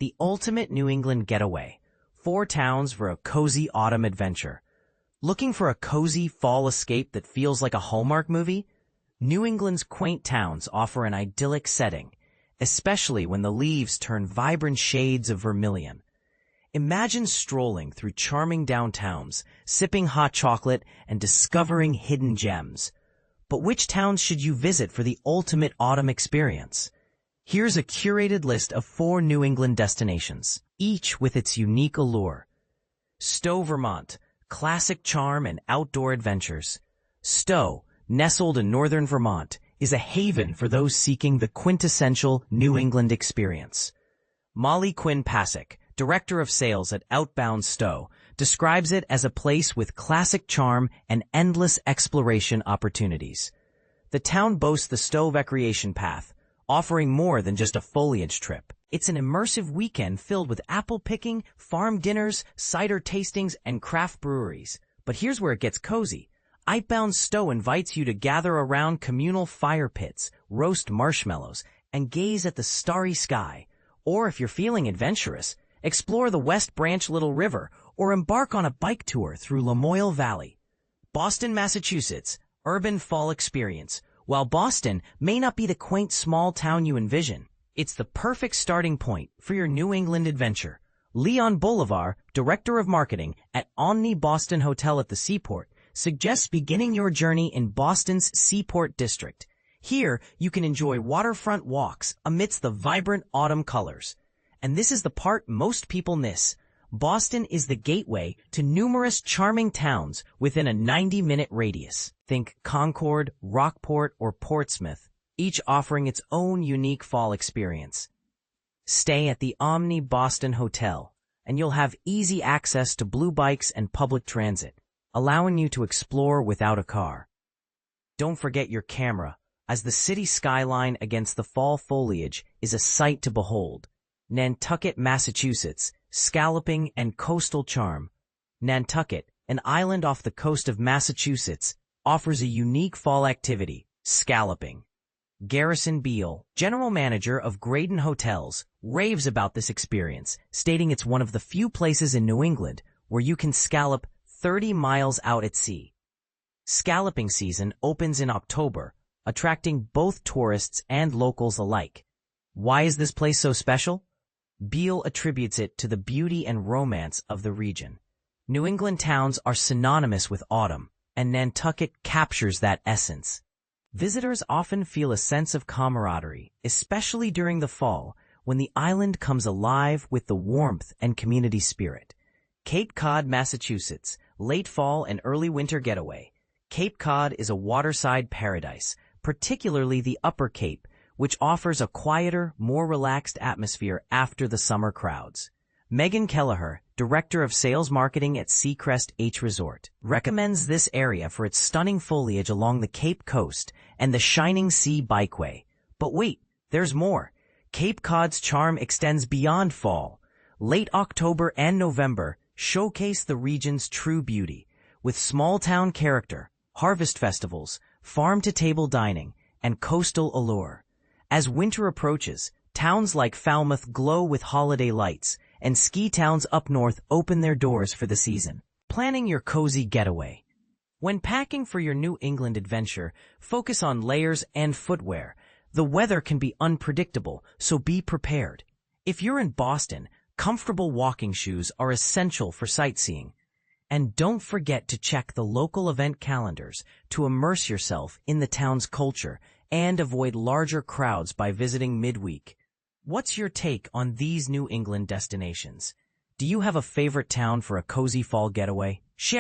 The ultimate New England getaway. 4 towns for a cozy autumn adventure. Looking for a cozy fall escape that feels like a Hallmark movie? New England's quaint towns offer an idyllic setting, especially when the leaves turn vibrant shades of vermilion. Imagine strolling through charming downtowns, sipping hot chocolate, and discovering hidden gems. But which towns should you visit for the ultimate autumn experience? Here's a curated list of 4 New England destinations, each with its unique allure. Stowe, Vermont, classic charm and outdoor adventures. Stowe, nestled in northern Vermont, is a haven for those seeking the quintessential New England experience. Molly Quinn Pasick, Director of Sales at Outbound Stowe, describes it as a place with classic charm and endless exploration opportunities. The town boasts the Stowe Recreation Path, offering more than just a foliage trip. It's an immersive weekend filled with apple picking, farm dinners, cider tastings, and craft breweries. But here's where it gets cozy. Outbound Stowe invites you to gather around communal fire pits, roast marshmallows, and gaze at the starry sky. Or if you're feeling adventurous, explore the West Branch Little River or embark on a bike tour through Lamoille Valley. Boston, Massachusetts, urban fall experience. While Boston may not be the quaint small town you envision, it's the perfect starting point for your New England adventure. Leon Bolivar, Director of Marketing at Omni Boston Hotel at the Seaport, suggests beginning your journey in Boston's Seaport district. Here, you can enjoy waterfront walks amidst the vibrant autumn colors. And this is the part most people miss. Boston is the gateway to numerous charming towns within a 90-minute radius. Think Concord, Rockport, or Portsmouth, each offering its own unique fall experience. Stay at the Omni Boston Hotel, and you'll have easy access to blue bikes and public transit, allowing you to explore without a car. Don't forget your camera, as the city skyline against the fall foliage is a sight to behold. Nantucket, Massachusetts, scalloping and coastal charm. Nantucket, an island off the coast of Massachusetts, offers a unique fall activity, scalloping. Garrison Beal, General Manager of Graydon Hotels, raves about this experience, stating it's one of the few places in New England where you can scallop 30 miles out at sea. Scalloping season opens in October, attracting both tourists and locals alike. Why is this place so special? Beal attributes it to the beauty and romance of the region. New England towns are synonymous with autumn, and Nantucket captures that essence. Visitors often feel a sense of camaraderie, especially during the fall, when the island comes alive with the warmth and community spirit. Cape Cod, Massachusetts, late fall and early winter getaway. Cape Cod is a waterside paradise, particularly the Upper Cape, which offers a quieter, more relaxed atmosphere after the summer crowds. Megan Kelleher, Director of Sales Marketing at Seacrest H Resort, recommends this area for its stunning foliage along the Cape Coast and the Shining Sea Bikeway. But wait, there's more. Cape Cod's charm extends beyond fall. Late October and November showcase the region's true beauty, with small-town character, harvest festivals, farm-to-table dining, and coastal allure. As winter approaches, towns like Falmouth glow with holiday lights, and ski towns up north open their doors for the season. Planning your cozy getaway. When packing for your New England adventure, focus on layers and footwear. The weather can be unpredictable, so be prepared. If you're in Boston, comfortable walking shoes are essential for sightseeing. And don't forget to check the local event calendars to immerse yourself in the town's culture and avoid larger crowds by visiting midweek. What's your take on these New England destinations? Do you have a favorite town for a cozy fall getaway? Share